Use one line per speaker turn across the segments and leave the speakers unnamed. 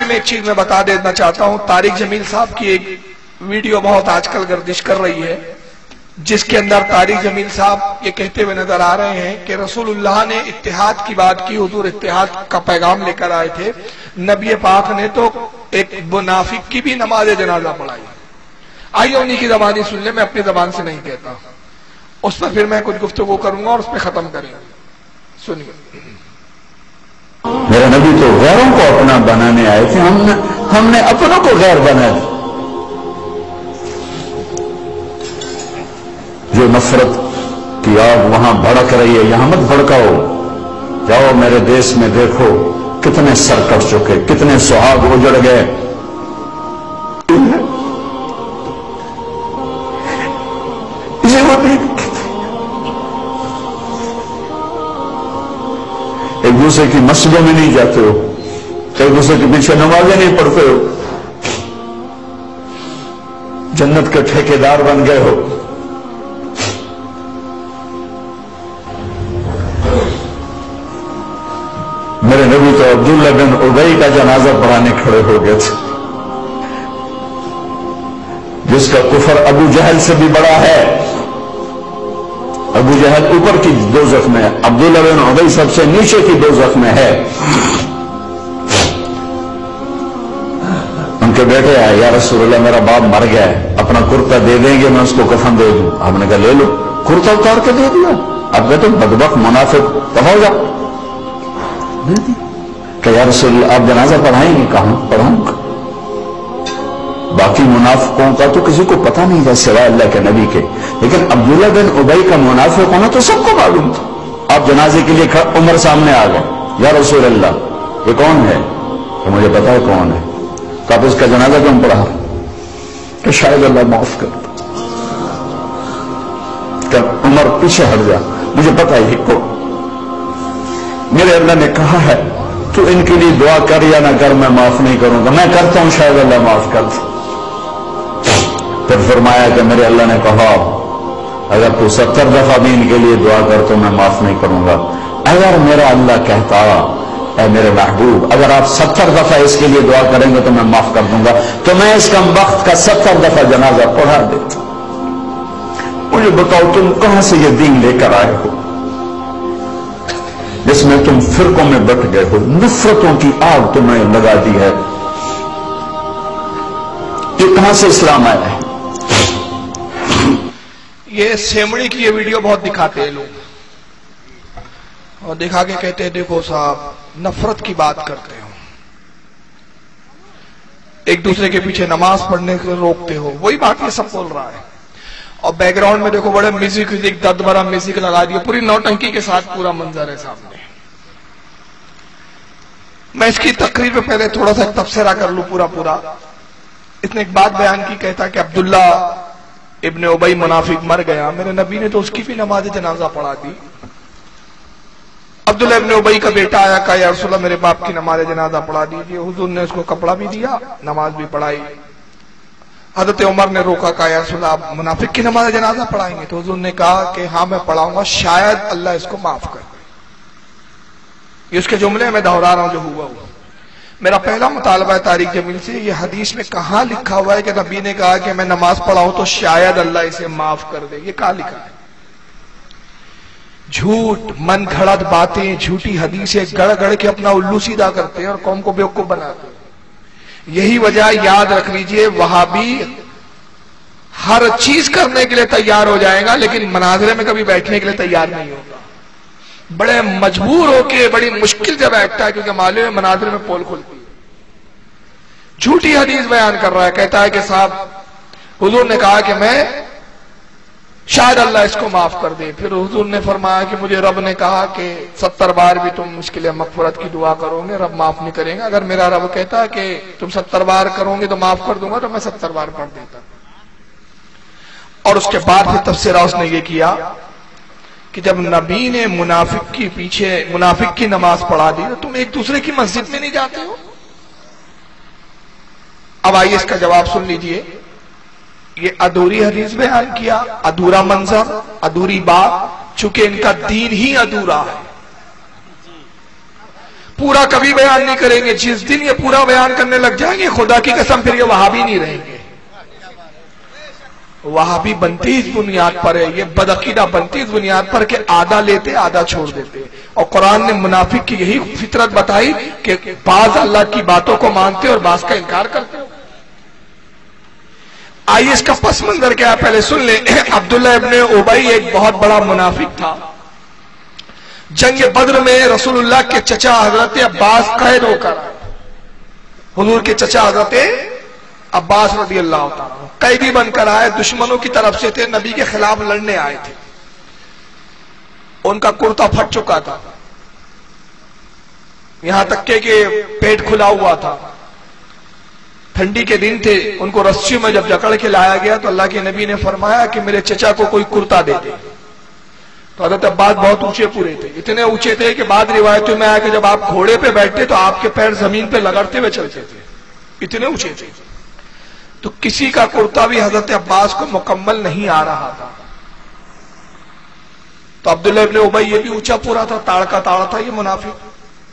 میں ایک چیز میں بتا دینا چاہتا ہوں، طارق جمیل صاحب کی ایک ویڈیو بہت آج کل گردش کر رہی ہے، جس کے اندر طارق جمیل صاحب یہ کہتے ہوئے نظر آ رہے ہیں کہ رسول اللہ نے اتحاد کی بات کی، حضور اتحاد کا پیغام لے کر آئے تھے، نبی پاک نے تو ایک منافق کی بھی نماز جنازہ پڑھائی۔ آئیے انہی کی زبانی سن لیں، میں اپنی زبان سے نہیں کہتا، اس پر پھر میں کچھ گفتگو کروں گا اور اس پہ ختم کریں گے۔ سنیے۔
میرے نبی تو غیروں کو اپنا بنانے آئے تھے، ہم نے اپنوں کو غیر بنا دیا۔ جو نفرت کی آگ وہاں بھڑک رہی ہے، یہاں مت بھڑکاؤ۔ جاؤ میرے دیش میں دیکھو کتنے سر کٹ چکے، کتنے سہاگ اجڑ گئے۔ اسے وہ ایک دوسرے کی مسجدوں میں نہیں جاتے ہو، ایک دوسرے کے پیچھے نمازیں نہیں پڑھتے ہو، جنت کے ٹھیکیدار بن گئے ہو۔ میرے نبی تو عبداللہ بن ابی کا جنازہ پڑھانے کھڑے ہو گئے تھے، جس کا کفر ابو جہل سے بھی بڑا ہے۔ ابو جہل اوپر کی دوزخ میں ہے، عبداللہ بن ابی سب سے نیچے کی دوزخ میں ہے۔ ان کے بیٹے آئے، یا رسول اللہ میرا باپ مر گیا ہے، اپنا کرتا دے دیں گے، میں اس کو کفن دے دوں۔ آپ نے کہا لے لو، کرتا اتار کے دے دیا۔ اب کہتے بدبخت منافق پڑھو گا، کہ یا رسول اللہ آپ جنازہ پڑھائیں گے؟ کہاں پڑھاؤں گا؟ باقی منافقوں کا تو کسی کو پتہ نہیں تھا سوائے اللہ کے نبی کے، لیکن عبداللہ بن ابی کا منافق ہونا تو سب کو معلوم تھا۔ آپ جنازے کے لیے عمر سامنے آ گئے، یا رسول اللہ یہ کون ہے؟ تو مجھے پتا ہے کون ہے۔ تو آپ اس کا جنازہ کیوں پڑھا؟ کہ شاید اللہ معاف کر دے۔ کہ عمر پیچھے ہٹ جا، مجھے پتا ہے یہ کو میرے اللہ نے کہا ہے تو ان کے لیے دعا کر یا نہ کر، میں معاف نہیں کروں گا، میں کرتا ہوں شاید اللہ معاف کر دے۔ پھر فرمایا کہ میرے اللہ نے کہا اگر تو 70 دفعہ بھی ان کے لیے دعا کر تو میں معاف نہیں کروں گا۔ اگر میرا اللہ کہتا اے میرے محبوب اگر آپ 70 دفعہ اس کے لیے دعا کریں گے تو میں معاف کر دوں گا، تو میں اس کم وقت کا 70 دفعہ جنازہ پڑھا دیتا۔ مجھے بتاؤ تم کہاں سے یہ دین لے کر آئے ہو جس میں تم فرقوں میں بٹ گئے ہو، نفرتوں کی آگ تمہیں لگا دی ہے؟ یہ کہاں سے اسلام آیا ہے؟
یہ سیمڑی کی یہ ویڈیو بہت دکھاتے ہیں لوگ، اور دکھا کے کہتے ہیں دیکھو صاحب نفرت کی بات کرتے ہو، ایک دوسرے کے پیچھے نماز پڑھنے کو روکتے ہو، وہی بات یہ سب بول رہا ہے۔ اور بیک گراؤنڈ میں دیکھو بڑے میوزک دد بھرا میوزک لگا دیا، پوری نوٹنکی کے ساتھ پورا منظر ہے سامنے۔ میں اس کی تقریر میں پہلے تھوڑا سا تبصرہ کر لوں پورا۔ اس نے ایک بات بیان کی، کہتا کہ عبداللہ ابن ابی منافق مر گیا، میرے نبی نے تو اس کی بھی نماز جنازہ پڑھا دی۔ عبداللہ ابن ابی کا بیٹا آیا، کہا یا رسول اللہ میرے باپ کی نماز جنازہ پڑھا دیجیے۔ حضور نے اس کو کپڑا بھی دیا، نماز بھی پڑھائی۔ حضرت عمر نے روکا، کہا یا رسول اللہ آپ منافق کی نماز جنازہ پڑھائیں گے؟ تو حضور نے کہا کہ ہاں میں پڑھاؤں گا، شاید اللہ اس کو معاف کر دے۔ یہ اس کے جملے میں دہرا رہا ہوں جو ہوا ہوا۔ میرا پہلا مطالبہ ہے طارق جمیل سے، یہ حدیث میں کہاں لکھا ہوا ہے کہ نبی نے کہا کہ میں نماز پڑھاؤں تو شاید اللہ اسے معاف کر دے؟ یہ کہاں لکھا ہے؟ جھوٹ، من گھڑت باتیں، جھوٹی حدیثیں گڑ گڑ کے اپنا الو سیدھا کرتے ہیں اور قوم کو بیوقوف بناتے ہیں۔ یہی وجہ یاد رکھ لیجئے، وہابی ہر چیز کرنے کے لیے تیار ہو جائے گا لیکن مناظرے میں کبھی بیٹھنے کے لیے تیار نہیں ہوگا۔ بڑے مجبور ہو کے بڑی مشکل سے بیٹھتا ہے کیونکہ معلوم ہے مناظرے میں پول کھلتی ہے۔ جھوٹی حدیث بیان کر رہا ہے، کہتا ہے کہ صاحب حضور نے کہا کہ میں شاید اللہ اس کو معاف کر دے۔ پھر حضور نے فرمایا کہ مجھے رب نے کہا کہ 70 بار بھی تم مشکل مغفرت کی دعا کرو گے رب معاف نہیں کریں گا۔ اگر میرا رب کہتا کہ تم 70 بار کرو گے تو معاف کر دوں گا تو میں 70 بار پڑھ دیتا۔ اور اس کے بعد پھر تفسیرہ اس نے یہ کیا کہ جب نبی نے منافق کی نماز پڑھا دی تو تم ایک دوسرے کی مسجد میں نہیں جاتے ہو؟ اب آئیے اس کا جواب سن لیجئے۔ یہ ادھوری حدیث بیان کیا، ادھورا منظر، ادھوری بات، چونکہ ان کا دین ہی ادھورا ہے۔ پورا کبھی بیان نہیں کریں گے. جس دن یہ پورا بیان کرنے لگ جائیں گے خدا کی قسم پھر یہ وہابی نہیں رہیں گے. وہابی بنتی اس بنیاد پر ہے, یہ بدعقیدہ بنتی اس بنیاد پر کہ آدھا لیتے آدھا چھوڑ دیتے. اور قرآن نے منافق کی یہی فطرت بتائی کہ بعض اللہ کی باتوں کو مانتے اور بعض کا انکار کرتے. آئیے اس کا پس منظر کیا پہلے سن لیں. عبداللہ ابن ابی ایک بہت بڑا منافق تھا. جنگ بدر میں رسول اللہ کے چچا حضرت عباس قید ہو کر, حضور کے چچا حضرت عباس رضی اللہ تعالیٰ قیدی بن کر آئے. دشمنوں کی طرف سے تھے, نبی کے خلاف لڑنے آئے تھے. ان کا کرتا پھٹ چکا تھا, یہاں تک کہ پیٹ کھلا ہوا تھا. ٹھنڈی کے دن تھے. ان کو رسیوں میں جب جکڑ کے لایا گیا تو اللہ کے نبی نے فرمایا کہ میرے چچا کو کوئی کرتا دے دے. تو حضرت عباس بہت اونچے پورے تھے, اتنے اونچے تھے کہ بعد روایتوں میں آیا کہ جب آپ گھوڑے پہ بیٹھتے تو آپ کے پیر زمین پہ لگڑتے ہوئے چلتے تھے, اتنے اونچے تھے. تو کسی کا کرتا بھی حضرت عباس کو مکمل نہیں آ رہا تھا. تو عبداللہ ابن ابی یہ بھی اونچا پورا تھا, تاڑ کا تاڑ تھا یہ منافق.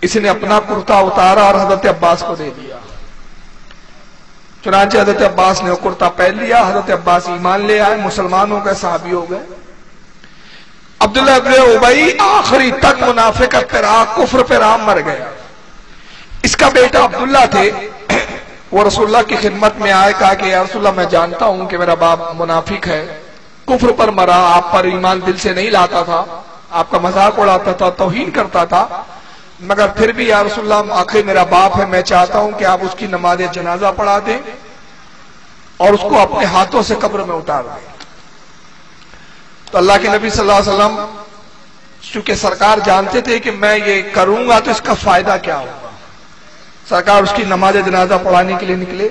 اس نے اپنا کرتا اتارا اور حضرت عباس کو دے دیا. چنانچہ حضرت عباس نے وہ کرتا پہن لیا. حضرت عباس ایمان لے آئے, مسلمان ہو گئے, صحابی ہو گئے. عبداللہ ابن ابی آخری تک منافقت پہ رہا, کفر پہ رہا, مر گیا. اس کا بیٹا عبداللہ تھے, وہ رسول اللہ کی خدمت میں آئے, کہا کہ یا رسول اللہ میں جانتا ہوں کہ میرا باپ منافق ہے, کفر پر مرا, آپ پر ایمان دل سے نہیں لاتا تھا, آپ کا مذاق اڑاتا تھا, توہین کرتا تھا, مگر پھر بھی یا رسول اللہ آخر میرا باپ ہے, میں چاہتا ہوں کہ آپ اس کی نماز جنازہ پڑھا دیں اور اس کو اپنے ہاتھوں سے قبر میں اتار دیں. تو اللہ کے نبی صلی اللہ علیہ وسلم چونکہ سرکار جانتے تھے کہ میں یہ کروں گا تو اس کا فائدہ کیا ہوگا, سرکار اس کی نماز جنازہ پڑھانے کے لیے نکلے.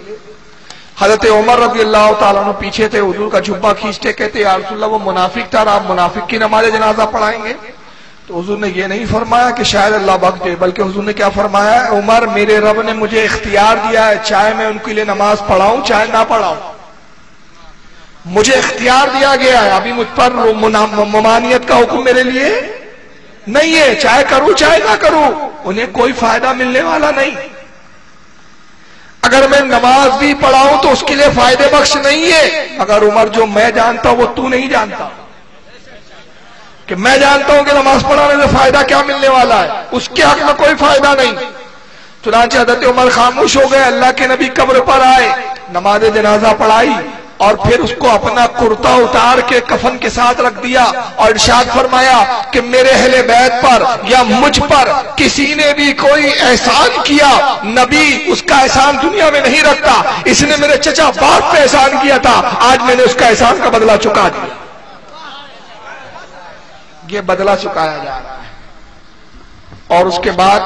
حضرت عمر رضی اللہ تعالیٰ عنہ پیچھے تھے, حضور کا جبہ کھینچتے کہتے یا رسول اللہ وہ منافق تھا اور آپ منافق کی نماز جنازہ پڑھائیں گے. تو حضور نے یہ نہیں فرمایا کہ شاید اللہ بخش دے, بلکہ حضور نے کیا فرمایا, عمر میرے رب نے مجھے اختیار دیا ہے, چاہے میں ان کے لیے نماز پڑھاؤں چاہے نہ پڑھاؤں, مجھے اختیار دیا گیا ہے. ابھی مجھ پر ممانعت کا حکم میرے لیے نہیں ہے, چاہے کروں چاہے نہ کروں, انہیں کوئی فائدہ ملنے والا نہیں. اگر میں نماز بھی پڑھاؤں تو اس کے لیے فائدے بخش نہیں ہے. مگر عمر جو میں جانتا ہوں وہ تو نہیں جانتا, کہ میں جانتا ہوں کہ نماز پڑھانے سے فائدہ کیا ملنے والا ہے, اس کے حق میں کوئی فائدہ نہیں. چنانچہ حضرت عمر خاموش ہو گئے. اللہ کے نبی قبر پر آئے, نماز جنازہ پڑھائی اور پھر اس کو اپنا کرتا اتار کے کفن کے ساتھ رکھ دیا اور ارشاد فرمایا کہ میرے اہل بیت پر یا مجھ پر کسی نے بھی کوئی احسان کیا, نبی اس کا احسان دنیا میں نہیں رکھتا. اس نے میرے چچا باپ پہ احسان کیا تھا, آج میں نے اس کا احسان کا بدلہ چکا دیا. یہ بدلہ چکایا جا رہا ہے. اور اس کے بعد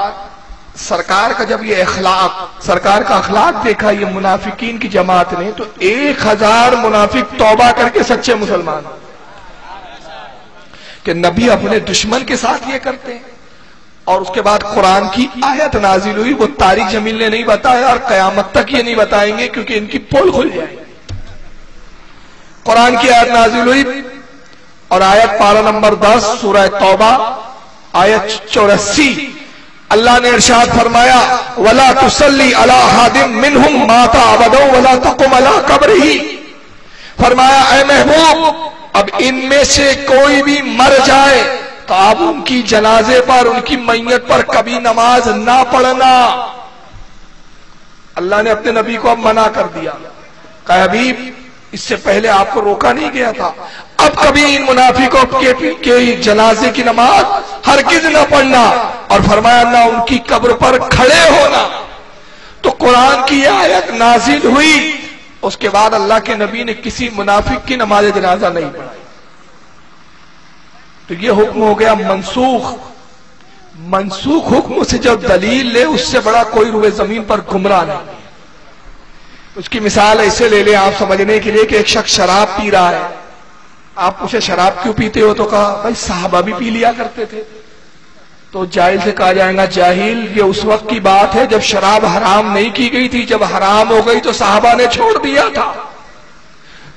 سرکار کا جب یہ اخلاق, سرکار کا اخلاق دیکھا یہ منافقین کی جماعت نے, تو 1000 منافق توبہ کر کے سچے مسلمان, کہ نبی اپنے دشمن کے ساتھ یہ کرتے ہیں. اور اس کے بعد قرآن کی آیت نازل ہوئی, وہ طارق جمیل نے نہیں بتایا اور قیامت تک یہ نہیں بتائیں گے کیونکہ ان کی پول کھل جائے. قرآن کی آیت نازل ہوئی اور آیت پارہ نمبر 10 سورہ توبہ آیت 84, اللہ نے ارشاد فرمایا وَلَا تُصَلِّ عَلَىٰ أَحَدٍ مِّنْهُمْ مَاتَ أَبَدًا وَلَا تَقُمْ عَلَىٰ قَبْرِهِ. فرمایا اے محبوب, اب ان میں سے کوئی بھی مر جائے تو آپ ان کی جنازے پر, ان کی میت پر کبھی نماز نہ پڑھنا. اللہ نے اپنے نبی کو اب منع کر دیا, کہ حبیب اس سے پہلے آپ کو روکا نہیں گیا تھا, اب کبھی ان منافقوں کے جنازے کی نماز ہرگز نہ پڑھنا. اور فرمایا نہ ان کی قبر پر کھڑے ہونا. تو قرآن کی یہ آیت نازل ہوئی, اس کے بعد اللہ کے نبی نے کسی منافق کی نماز جنازہ نہیں پڑھائی. تو یہ حکم ہو گیا منسوخ. منسوخ حکم سے جو دلیل لے اس سے بڑا کوئی روئے زمین پر گمراہ نہیں. اس کی مثال ایسے لے لیں آپ سمجھنے کے لیے کہ ایک شخص شراب پی رہا ہے. آپ پوچھے شراب کیوں پیتے ہو, تو کہا بھائی صحابہ بھی پی لیا کرتے تھے. تو جاہل سے کہا جائے گا جاہل, یہ اس وقت کی بات ہے جب شراب حرام نہیں کی گئی تھی, جب حرام ہو گئی تو صحابہ نے چھوڑ دیا تھا.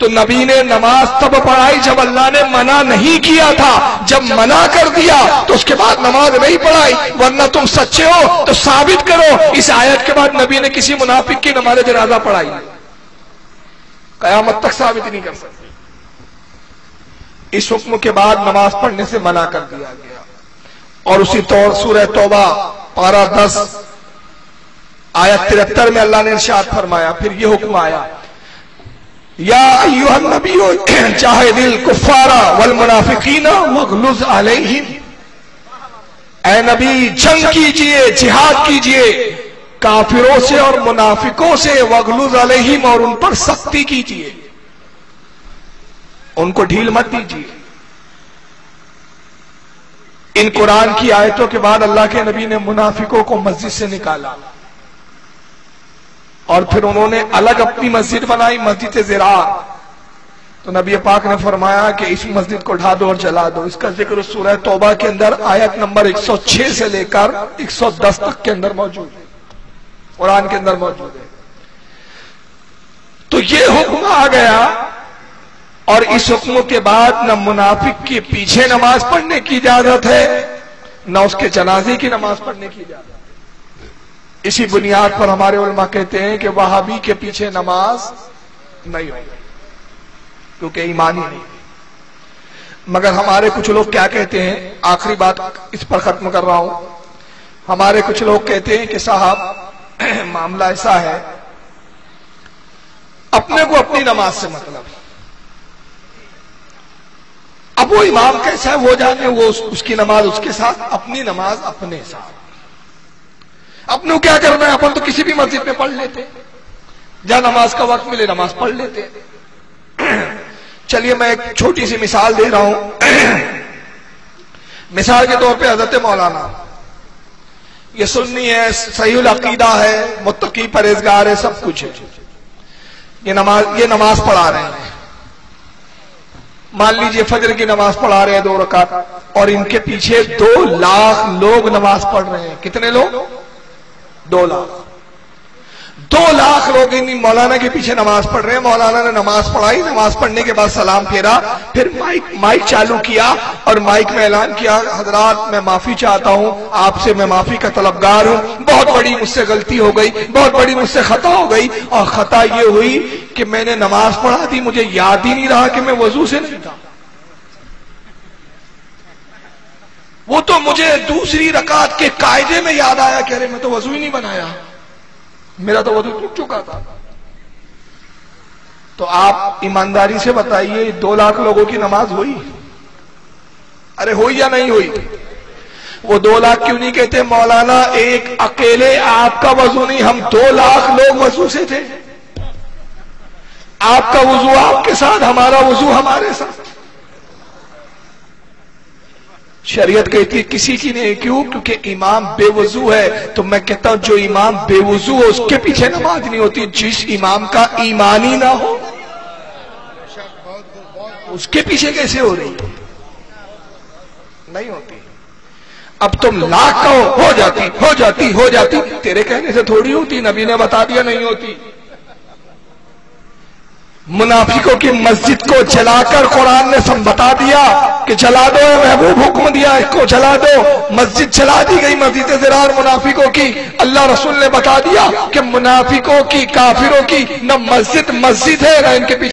تو نبی نے نماز تب پڑھائی جب اللہ نے منع نہیں کیا تھا، جب منع کر دیا تو اس کے بعد نماز نہیں پڑھائی، ورنہ تم سچے ہو تو ثابت کرو اس آیت کے بعد نبی نے کسی منافق کی نماز جنازہ پڑھائی، قیامت تک ثابت نہیں کر سکتے۔ اس حکم کے بعد نماز پڑھنے سے منع کر دیا گیا، اور اسی طور سورہ توبہ پارہ 10 آیت 73 میں اللہ نے ارشاد فرمایا، پھر یہ حکم آیا، یا ایھا النبی جاہد الکفار والمنافقین واغلظ علیہم، اے نبی جنگ کیجئے، جہاد کیجئے کافروں سے اور منافقوں سے، واغلظ علیہم، اور ان پر سختی کیجئے، ان کو ڈھیل مت دیجئے۔ ان قرآن کی آیتوں کے بعد اللہ کے نبی نے منافقوں کو مسجد سے نکالا، اور پھر انہوں نے الگ اپنی مسجد بنائی، مسجد زرار۔ تو نبی پاک نے فرمایا کہ اس مسجد کو ڈھا دو اور جلا دو۔ اس کا ذکر سورہ توبہ کے اندر آیت نمبر 106 سے لے کر 110 تک کے اندر موجود ہے، قرآن کے اندر موجود ہے۔ تو یہ حکم آ گیا، اور اس حکم کے بعد نہ منافق کے پیچھے نماز پڑھنے کی اجازت ہے، نہ اس کے جنازے کی نماز پڑھنے کی اجازت ہے۔ اسی بنیاد پر ہمارے علماء کہتے ہیں کہ وہابی کے پیچھے نماز نہیں ہوگی، کیونکہ ایمانی نہیں۔ مگر ہمارے کچھ لوگ کیا کہتے ہیں، آخری بات اس پر ختم کر رہا ہوں، ہمارے کچھ لوگ کہتے ہیں کہ صاحب معاملہ ایسا ہے، اپنے کو اپنی نماز سے مطلب، اب وہ امام کیسا ہے وہ جانے، وہ اس کی نماز اس کے ساتھ، اپنی نماز اپنے ساتھ۔ اپنے کیا کرنا ہے، اپن تو کسی بھی مسجد میں پڑھ لیتے، جہاں نماز کا وقت ملے نماز پڑھ لیتے۔ چلیے میں ایک چھوٹی سی مثال دے رہا ہوں۔ مثال کے طور پہ حضرت مولانا، یہ سنی ہے، صحیح العقیدہ ہے، متقی پرہیزگار ہے، سب کچھ ہے، یہ نماز پڑھا رہے ہیں، مان لیجئے فجر کی نماز پڑھا رہے ہیں 2 رکعت، اور ان کے پیچھے 2 لاکھ لوگ نماز پڑھ رہے ہیں۔ کتنے لوگ؟ 2 لاکھ۔ 2 لاکھ لوگ ان مولانا کے پیچھے نماز پڑھ رہے ہیں۔ مولانا نے نماز پڑھائی، نماز پڑھنے کے بعد سلام پھیرا، پھر مائک چالو کیا اور مائک میں اعلان کیا، حضرات میں معافی چاہتا ہوں، آپ سے میں معافی کا طلبگار ہوں، بہت بڑی مجھ سے غلطی ہو گئی، بہت بڑی مجھ سے خطا ہو گئی، اور خطا یہ ہوئی کہ میں نے نماز پڑھا دی، مجھے یاد ہی نہیں رہا کہ میں وضو سے نہیں تھا، وہ تو مجھے دوسری رکعت کے قاعدے میں یاد آیا کہ ارے میں تو وضو ہی نہیں بنایا، میرا تو وضو ٹوٹ چکا تھا۔ تو آپ ایمانداری سے بتائیے 2 لاکھ لوگوں کی نماز ہوئی؟ ارے ہوئی یا نہیں ہوئی؟ وہ 2 لاکھ کیوں نہیں کہتے مولانا ایک اکیلے آپ کا وضو نہیں، ہم 2 لاکھ لوگ وضو سے تھے، آپ کا وضو آپ کے ساتھ، ہمارا وضو ہمارے ساتھ۔ شریعت کہتی ہے کسی کی نہیں، کیوں؟ کیونکہ امام بے وضو ہے۔ تو میں کہتا ہوں جو امام بے وضو ہو اس کے پیچھے نماز نہیں ہوتی، جس امام کا ایمان ہی نہ ہو اس کے پیچھے کیسے ہو رہی؟ نہیں ہوتی۔ اب تم لاکھ کہو ہو جاتی، تیرے کہنے سے تھوڑی ہوتی، نبی نے بتا دیا نہیں ہوتی۔ منافقوں کی مسجد کو جلا کر قرآن نے سب بتا دیا کہ جلا دو، محبوب حکم دیا اس کو جلا دو، مسجد جلا دی گئی، مسجد زرار منافقوں کی۔ اللہ رسول نے بتا دیا کہ منافقوں کی، کافروں کی نہ مسجد ہے نہ ان کے پیچھے